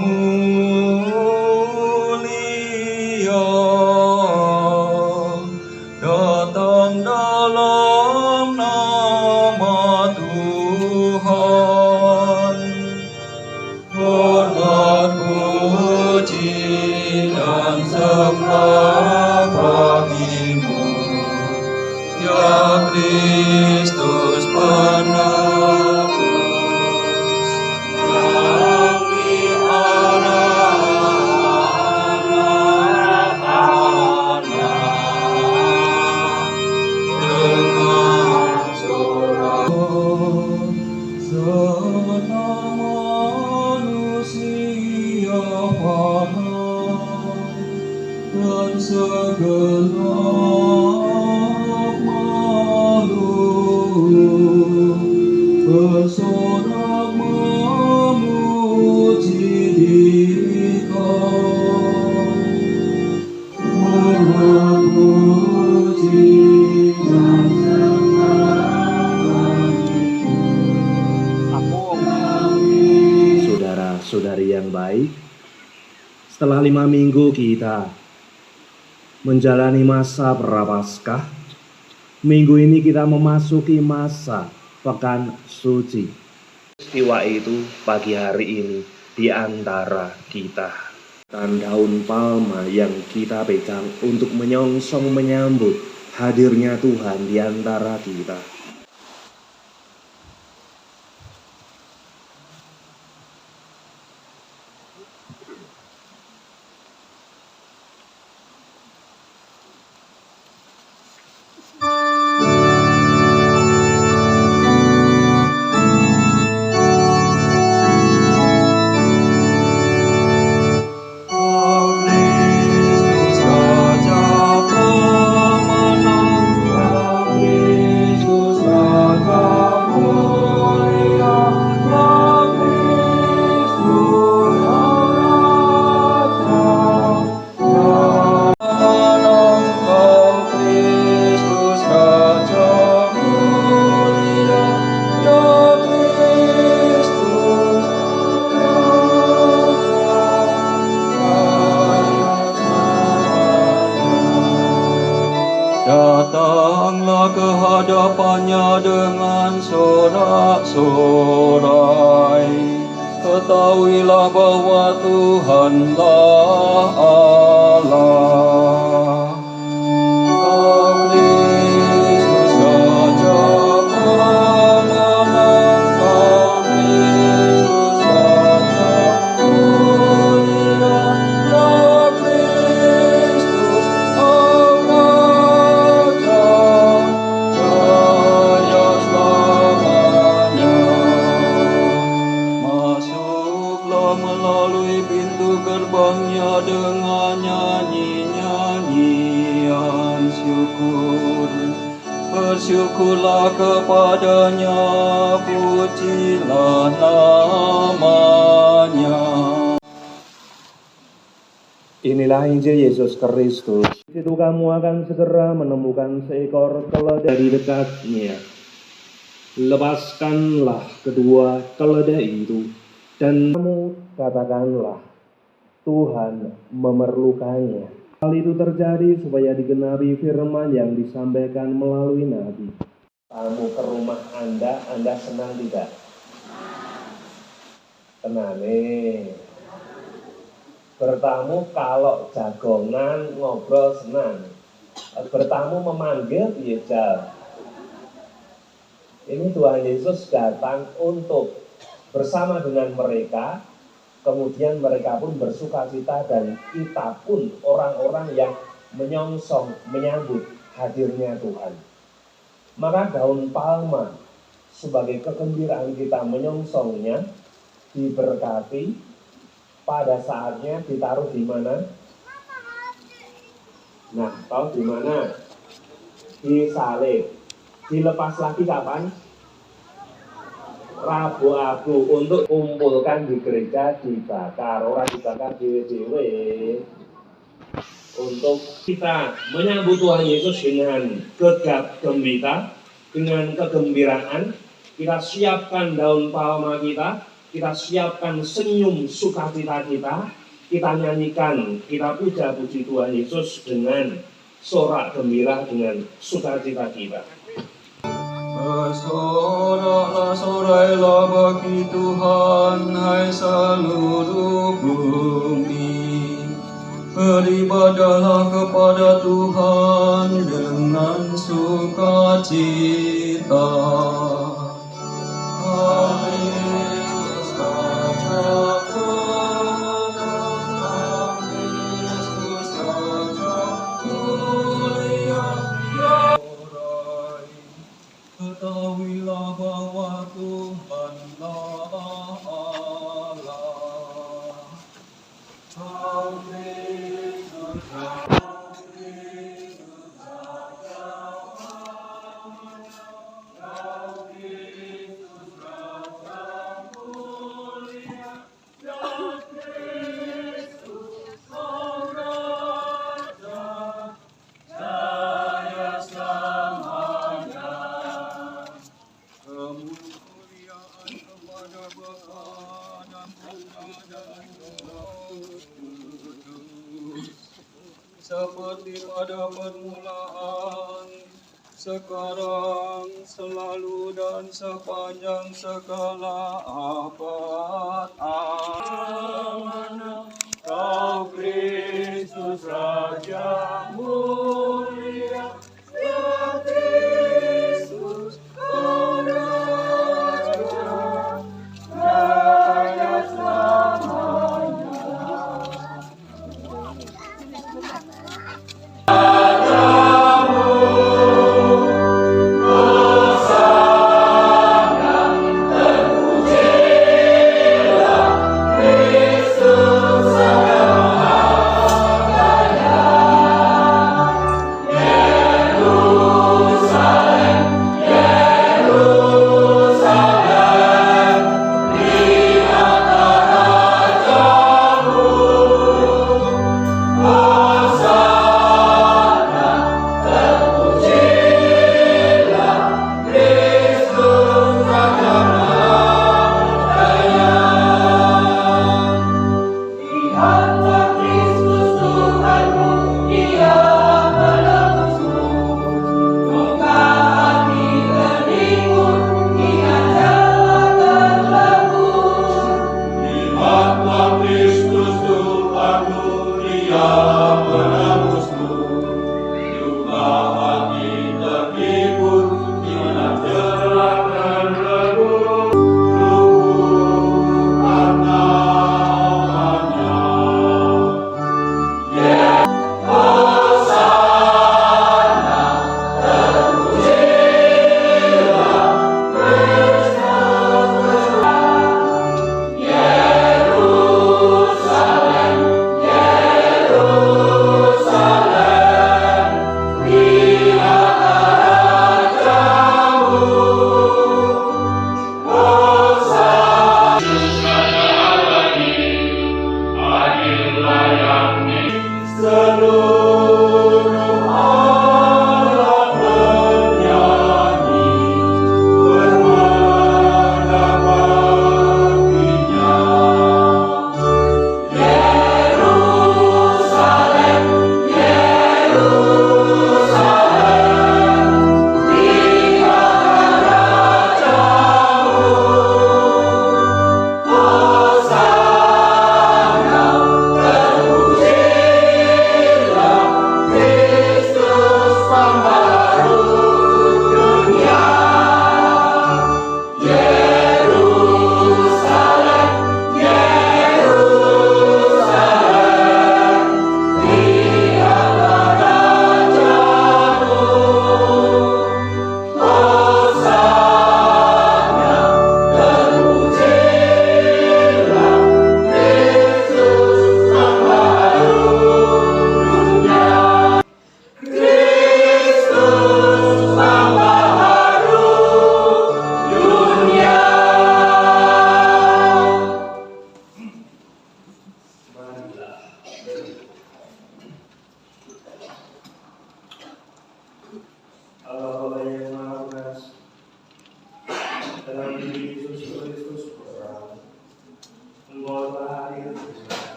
mulia datang dalam nama Tuhan. Hormat, puji dan sembah bagimu, ya Kristus penebus yang diarahkannya dengan suara senang manusia paham dan segenap makhluk bersorak memuji Dikau. Hormat, puji dan sembah saudara-saudari yang baik, setelah 5 minggu kita menjalani masa Prapaskah, minggu ini kita memasuki masa Pekan Suci. Peristiwa itu pagi hari ini di antara kita. Dan daun palma yang kita pegang untuk menyongsong menyambut hadirnya Tuhan di antara kita. Kristus Raja pemenang, Kristus Raja mulia, Kristus Raja menang, Kristus Raja mulia, Kristus datanglah ke hadapannya dengan sorak-sorai. Ketahuilah bahwa Tuhanlah Allah. Kristus Raja pemenang, Kristus Raja mulia, Kristus jaya selamanya. Masuklah melalui pintu gerbangnya dengan nyanyi-nyanyian syukur. Bersyukurlah kepadanya, pujilah namanya. Inilah Injil Yesus Kristus. Di situ kamu akan segera menemukan seekor keledai di dekatnya. Lepaskanlah kedua keledai itu, dan kamu katakanlah, Tuhan memerlukannya. Hal itu terjadi supaya digenapi firman yang disampaikan melalui Nabi. Tamu ke rumah Anda senang tidak? Tenang nih. Bertamu kalau jagongan ngobrol senang. Bertamu memanggil ya. Ini Tuhan Yesus datang untuk bersama dengan mereka, kemudian mereka pun bersukacita dan kita pun orang-orang yang menyongsong menyambut hadirnya Tuhan. Maka daun palma sebagai kegembiraan kita menyongsongnya diberkati. Pada saatnya ditaruh di mana? Nah, tahu di mana? Di salib. Dilepas lagi kapan? Rabu Abu untuk kumpulkan di gereja, dibakar. Orang dibakar dewe-dewe. Untuk kita menyambut Tuhan Yesus dengan gegap gembira, dengan kegembiraan, kita siapkan daun palma kita kita siapkan senyum sukacita kita, kita nyanyikan, kita puja puji Tuhan Yesus dengan sorak gembira, dengan sukacita kita. Bersoraklah, sorailah bagi Tuhan, hai seluruh bumi. Beribadahlah kepada Tuhan dengan sukacita. Kristus Raja menang, Kristus Raja mulia. Ketahuilah bahwa Tuhanlah Allah. Kau Kristus Raja, Kristus Raja, Kau Kristus Raja mulia, dan Kristus Sang Raja, jaya selamanya. Kemuliaan kepada Bapa dan Putra dan Roh Kudus, seperti pada permulaan, sekarang, selalu dan sepanjang segala abad. Amin. Kau Kristus Raja mulia, ya Kristus Sang Raja, jaya selamanya. Allah Bapa yang Maha Kuasa, dalam diri Yesus Kristus berperang,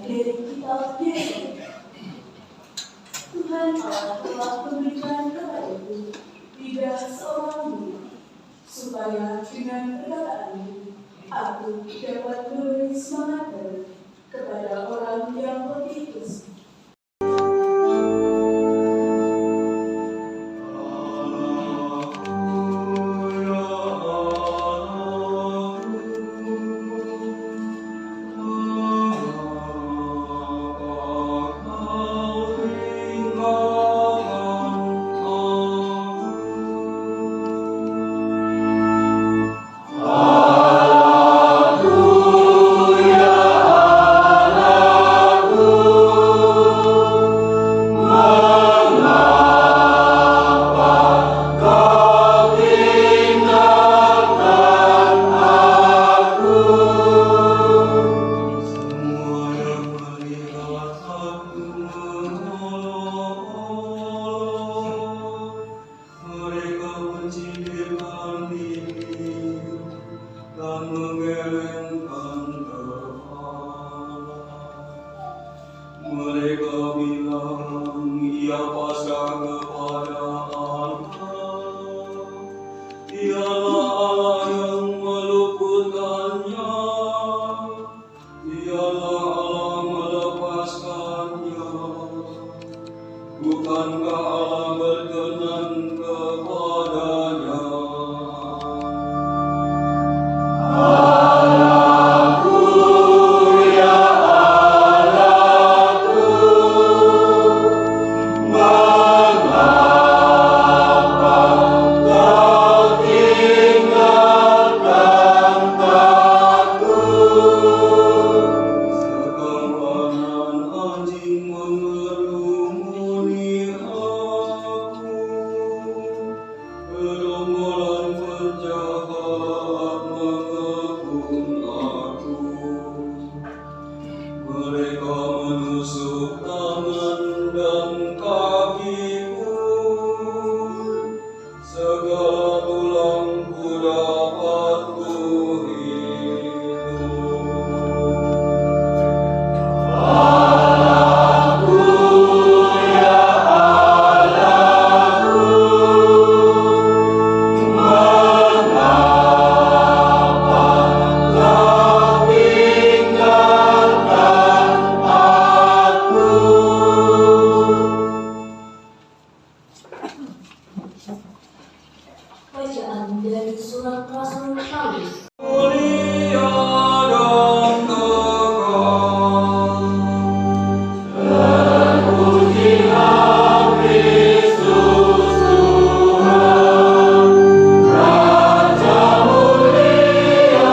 dari kitab Yesus. Tuhan Allah telah memberikan kepadaku lidah seorang guru, supaya dengan perkataanmu aku dapat memberi semangat baru kepada orang yang lebih besar. Mereka bilang ia pasrah kepada Allah. Dialah Allah yang meluputkannya. Dialah Allah melepaskannya. Bukankah Allah berkenan kepadanya? Mereka menusuk tangan dan kakiku, segala tulangku dapat kuhitung. Allahku ya Allahku, mengapa kau tinggalkan aku? Bacaan dari surat Rasul Paulus. Mulia dan kekal. Terpujilah Kristus Tuhan, Raja mulia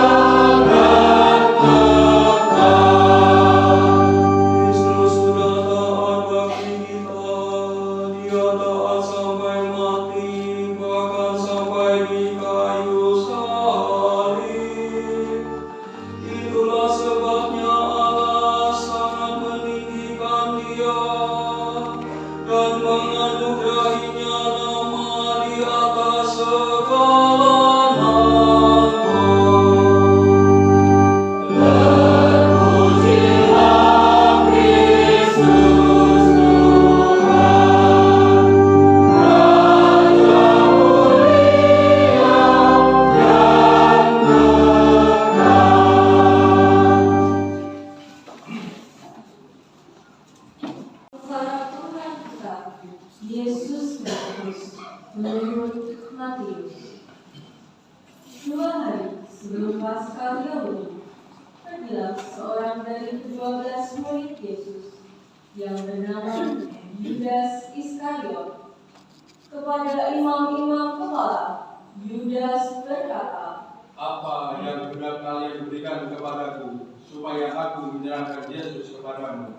dan kekal. Kristus sudah taat bagi kita, Dia taat sampai mati, bahkan sampai di kayu salib. Itulah sebabnya Allah sangat meninggikan Dia dan menganugerahinya nama di atas segala nama. Terpujilah Kristus Tuhan, Raja mulia dan Kepada Tuhan kita, Yesus Kristus, menurut Matius. 2 hari sebelum Paskah Yahudi, pergilah seorang dari ke-12 murid Yesus yang bernama Yudas Iskariot kepada imam-imam kepala. Yudas berkata, Apa yang hendak kalian berikan kepadaku, supaya aku menyerahkan Yesus kepadamu?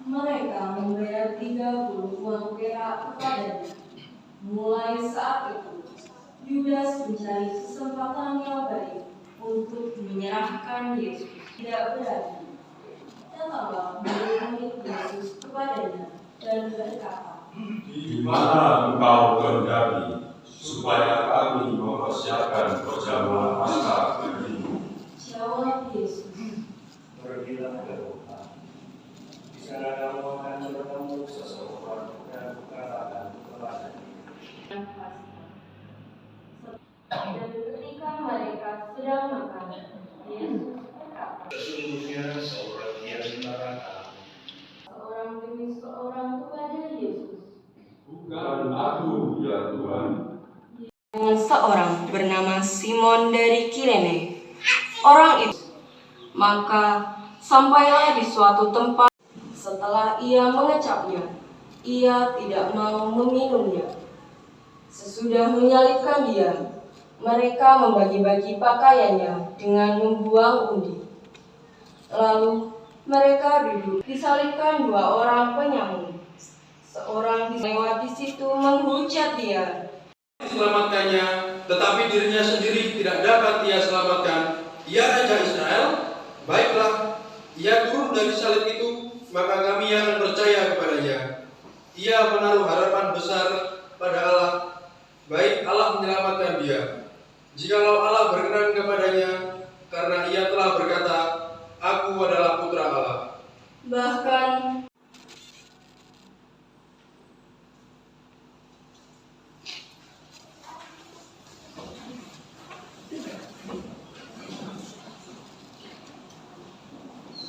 mereka membayar 30 uang perak kepadanya. Mulai saat itu, Yudas mencari kesempatan yang baik untuk menyerahkan Yesus. Tidak berarti. Datanglah murid-murid Yesus kepadanya dan berkata, Di mana engkau terjadi, supaya kami mempersiapkan perjamuan Paskah bagimu? jawab Yesus, Pergilah ke kota Sesungguhnya seorang yang neraka, seorang demi seorang kepada Yesus. bukan aku ya Tuhan. Dengan seorang bernama Simon dari Kirene. Orang itu maka sampailah di suatu tempat. Setelah ia mengecapnya, ia tidak mau meminumnya. Sesudah menyalibkan dia, mereka membagi-bagi pakaiannya dengan membuang undi. Lalu mereka duduk. Disalibkan dua orang penyamun. Seorang lewat di situ menghujat dia. Selamatkannya, tetapi dirinya sendiri tidak dapat ia selamatkan. Ia Raja Israel, baiklah, ia turun dari salib itu, maka kami akan percaya kepadanya. Ia menaruh harapan besar pada Allah, baik Allah menyelamatkan dia. Jikalau Allah berkenan kepadanya, karena ia telah berkata, Aku adalah putra Allah. Bahkan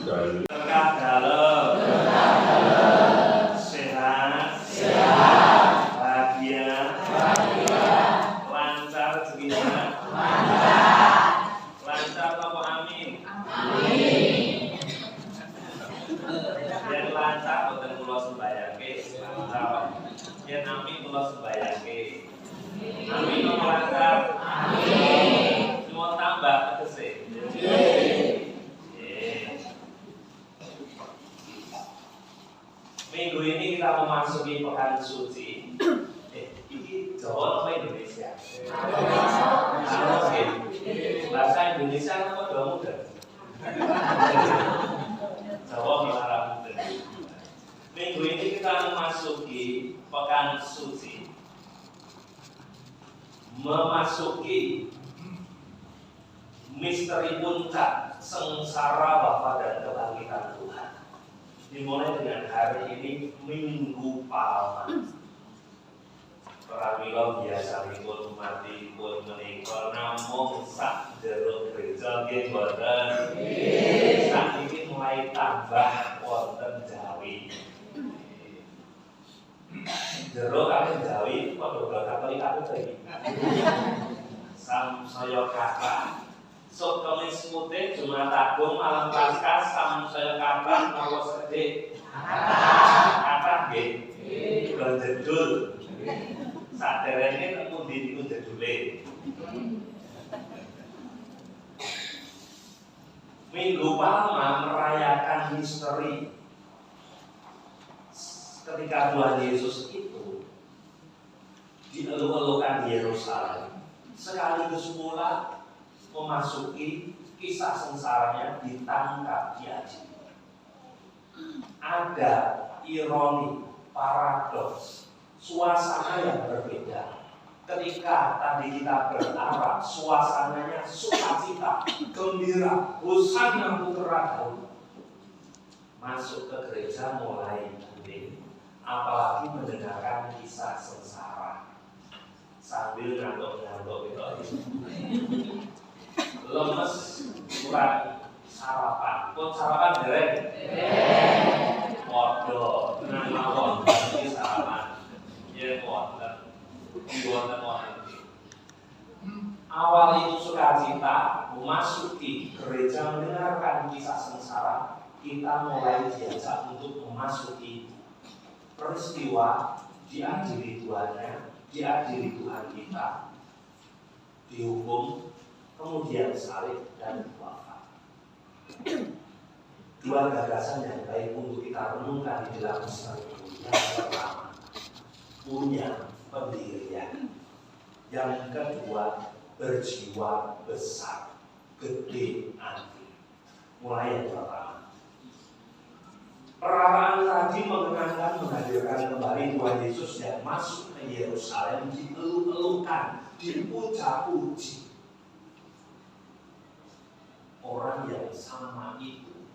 Dan Tegak dalam, sehat, bahagia, lancar segini, lancar apa amin? Yang lancar boten kula sembayangke, lancar. Yang amin kula sembayangke. Amin apa lancar? Amin. Cuma tambah tegese. Minggu ini kita memasuki pekan suci. Ini Jawa atau Indonesia? Bahasa Indonesia apa Jawa muda? Jawa Arab muda. Minggu ini kita memasuki pekan suci, memasuki misteri puncak sengsara Bapa dan kebangkitan Tuhan. Dimulai dengan hari ini Minggu Palma. Pramila biasanipun matipun menika namung sak jero gereja nggih boten. Sakniki mulai tambah wonten Jawi. Jero kalih Jawi padha Katolik kabeh. Samsaya kathah. Sok Kemis Putih, Jumat Agung, Malam Paskah, samsaya kathah mawa sedhik. Kathah nggih. Kula jedul. Saderenge teng pundi niku jedule. Minggu Palma merayakan misteri ketika Tuhan Yesus itu dieluk-elukan di Yerusalem, sekaligus pula memasuki kisah sengsaranya ditangkap diaji. Ada ironi, paradoks, suasana yang berbeda. Ketika tadi kita berharap suasananya sukacita, gembira, hosana putra Daud, masuk ke gereja mulai hening, apalagi mendengarkan kisah sengsara sambil ngantuk-ngantuk itu. Lemes kurang sarapan. Kok sarapan dereng? Waduh, tenang mawon iki sarapan. Ya wonten. Wonten. Awal itu sukacita memasuki gereja mendengarkan kisah sengsara, kita mulai diajak untuk memasuki peristiwa diadili Tuhannya, diadili Tuhan kita, dihukum, kemudian salib dan wafat. Dua gagasan yang baik untuk kita renungkan di dalam misteri ini. Yang pertama, punya pendirian. Yang kedua, berjiwa besar, gede hati. Mulai yang pertama. Perayaan tadi mengenangkan menghadirkan kembali Tuhan Yesus yang masuk ke Yerusalem, dieluk-elukan, dipuja-puji. Orang yang sama itu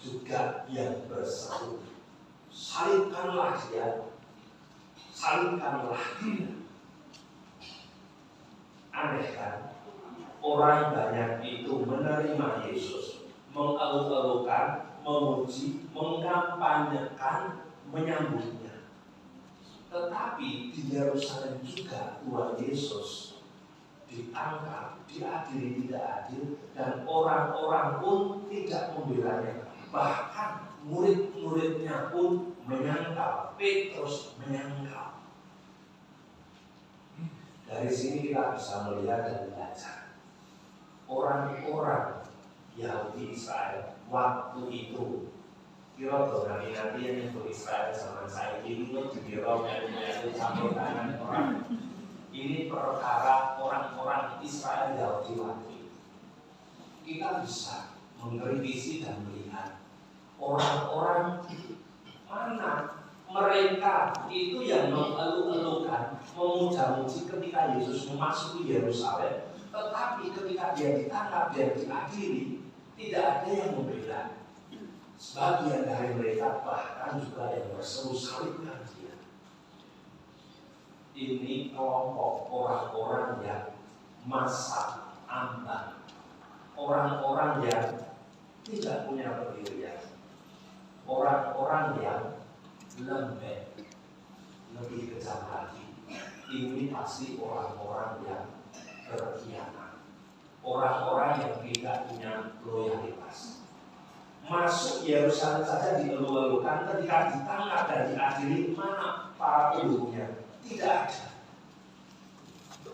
juga yang berseru, salibkanlah dia, salibkanlah dia. Aneh kan? Orang banyak itu menerima Yesus, mengeluh-elukan, memuji, mengkampanyekan, menyambutnya. Tetapi di Yerusalem juga Tuhan Yesus ditangkap, diadili tidak adil, dan orang-orang pun tidak membelanya. Bahkan murid-muridnya pun menyangkal, Petrus menyangkal. Dari sini kita bisa melihat dan belajar orang-orang Yahudi Israel waktu itu. Kira nanti yang nyebut Israel zaman saya ini dikira itu campur tangan orang. Ini perkara orang-orang Israel Yahudi waktu itu. Kita bisa mengkritisi dan melihat orang-orang mana mereka itu yang mengeluh-elukan, memuja-muji ketika Yesus memasuki Yerusalem, tetapi ketika dia ditangkap dan diadili, tidak ada yang membela. Sebagian dari mereka bahkan juga yang berseru salibkan dia. Ini kelompok orang-orang yang masa ambang, orang-orang yang tidak punya pendirian, orang-orang yang lembek. Lebih kejam lagi, ini pasti orang-orang yang berkhianat, orang-orang yang tidak punya loyalitas. Masuk Yerusalem saja dieluh-elukan, ketika ditangkap dan diadili, mana para penduduknya? Tidak ada.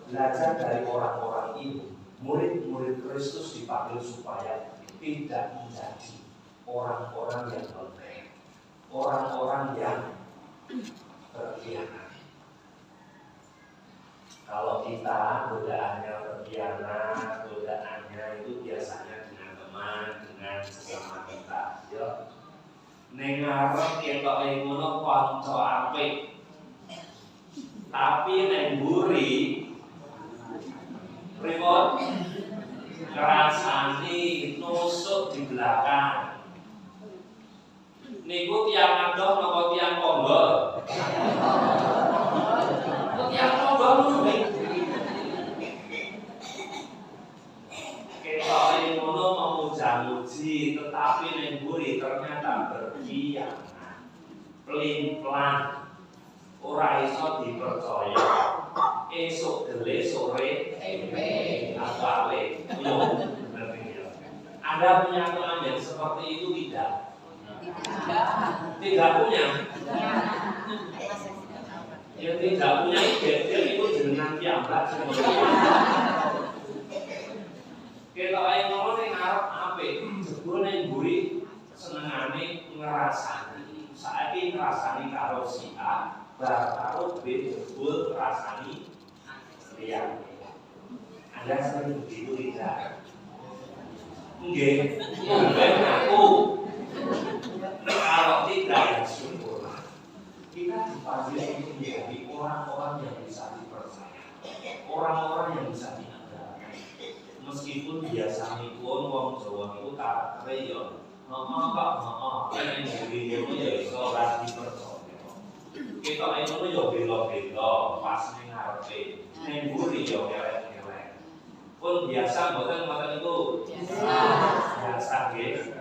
Belajar dari orang-orang ini, murid-murid Kristus dipanggil supaya tidak menjadi orang-orang yang lembek, orang-orang yang berkhianat. Kalau kita godaannya berkhianat, godaannya itu biasanya dengan teman, dengan sesama kita. Ya, ning ngarep ketok ngono kanca apik. Tapi ning mburi pripun? Ngrasani nusuk di belakang. Niku tiang adoh napa tiang konggol? Tiang konggol niku. Ketoke ngono memuja-muji, tetapi ning mburi ternyata berkhianat. Pelin-pelan. Ora iso dipercaya. Esok gele sore balik. Anda punya teman yang seperti itu tidak? Tidak punya. Yang tidak punya itu jenengan piyambak. Kita ae ngono ning ngarep apik, jebul ning mburi senengane ngrasani. Saiki ngrasani karo si A, bar karo B jebul rasani liya. Anda sering begitu tidak? Nggih, mungkin aku. Kalau tidak ya syukurlah. Kita dipanggil untuk menjadi orang-orang yang bisa dipercaya, orang-orang yang bisa diandalkan. Meskipun biasanya pun wong Jawa itu karaktere ya, yang diri itu ya iso ora dipercaya. Kita itu ya bela-bela pas ning ngarepe, ning mburi ya elek-elek. Pun biasa mboten itu. Biasa nggih.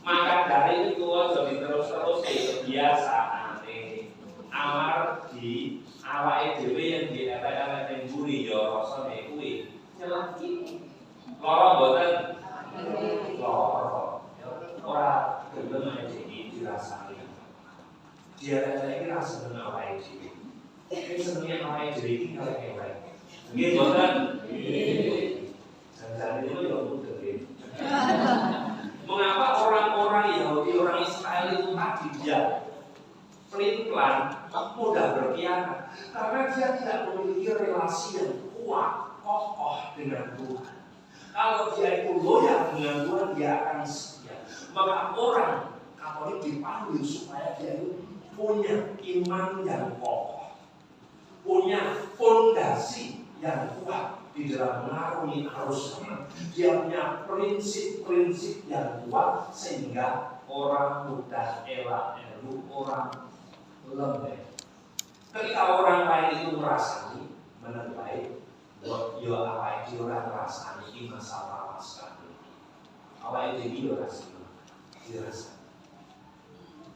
Maka dari itu aja terus-terus kebiasaane. Amargi awake dhewe yang dielek-elek ning mburi ya rasane kuwi celah iki. Lara mboten? Lara. Ora gelem aja dirasani. Dia lagi rasa seneng awake dhewe. Iki senenge awake dhewe iki elek-elek. Nggih mboten? Jangan itu ya mudah. Mengapa orang-orang Yahudi, orang Israel itu tadi dia pelin-pelan, mudah berkhianat? Karena dia tidak memiliki relasi yang kuat, kokoh dengan Tuhan. Kalau dia itu loyal dengan Tuhan, dia akan setia. Maka orang Katolik dipanggil supaya dia itu punya iman yang kokoh, punya fondasi yang kuat di dalam mengarungi arus zaman. Dia punya prinsip-prinsip yang kuat sehingga orang mudah elak-eluk, orang lembek. Ketika orang lain itu merasani, menilai, yo apa itu orang merasani ini masalah sekali. awake dhewe yo rasane dirasa.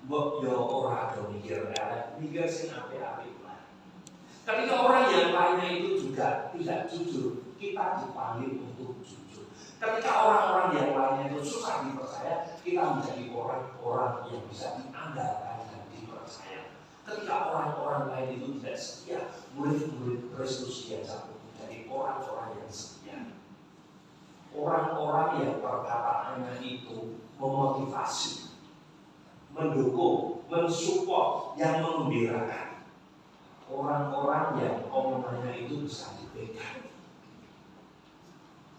Mbok yo ora ada mikir elek, mikir sing apik-apik. Ketika orang yang lainnya itu juga tidak jujur, kita dipanggil untuk jujur. Ketika orang-orang yang lainnya itu susah dipercaya, kita menjadi orang-orang yang bisa diandalkan dan dipercaya. Ketika orang-orang lain itu tidak setia, murid-murid Kristus diajak menjadi orang-orang yang setia. Orang-orang yang perkataannya itu memotivasi, mendukung, mensupport, yang menggembirakan. Orang-orang yang omongannya itu bisa dipegang.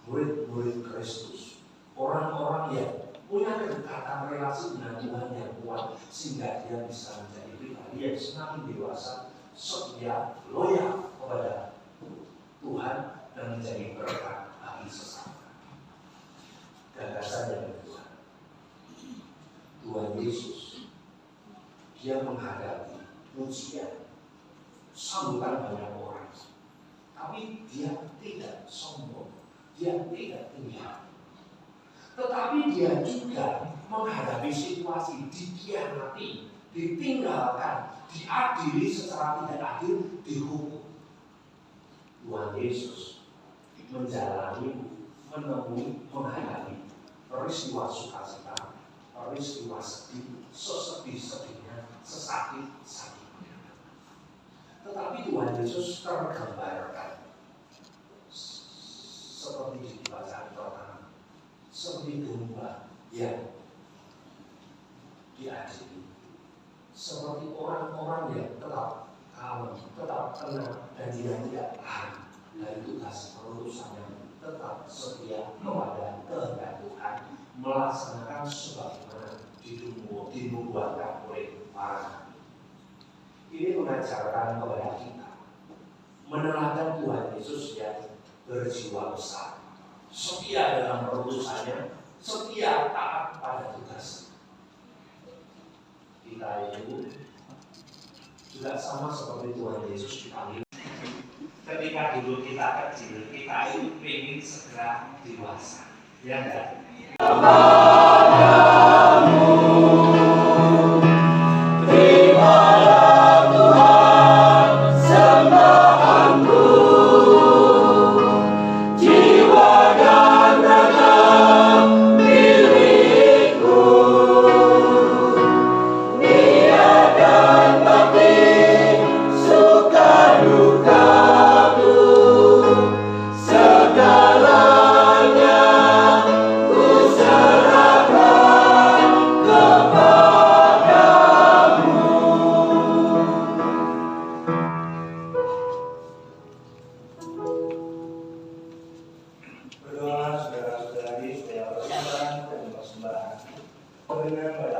Murid-murid Kristus, orang-orang yang punya kedekatan relasi dengan Tuhan yang kuat, sehingga dia bisa menjadi pribadi yang semakin dewasa, setia, loyal kepada Tuhan, dan menjadi berkat bagi sesama. Gagasan yang kedua, Tuhan Yesus, dia menghadapi ujian, sambutan banyak orang, tapi dia tidak sombong, dia tidak tinggal. Tetapi dia juga menghadapi situasi dikhianati, ditinggalkan, diadili secara tidak adil, dihukum. Tuhan Yesus menjalani, menemui, menghadapi peristiwa sukacita, peristiwa sedih, sesedih-sedihnya, sesakit-sakitnya. Tetapi Tuhan Yesus tergambarkan seperti di bacaan pertama, seperti domba yang diadili, seperti orang-orang yang tetap kalem, tetap tenang, dan dia tidak lari dari tugas perutusannya, tetap setia kepada kehendak Tuhan, melaksanakan sebagaimana dinubuatkan oleh para nabi. Ini mengajarkan kepada kita meneladan Tuhan Yesus yang berjiwa besar, setia dalam perutusannya, setia taat pada tugas. Kita itu juga sama seperti Tuhan Yesus dipanggil. Ketika dulu kita kecil, kita itu ingin segera dewasa, ya enggak? Berdoa saudara-saudari supaya persembahan dan persembahan benar pada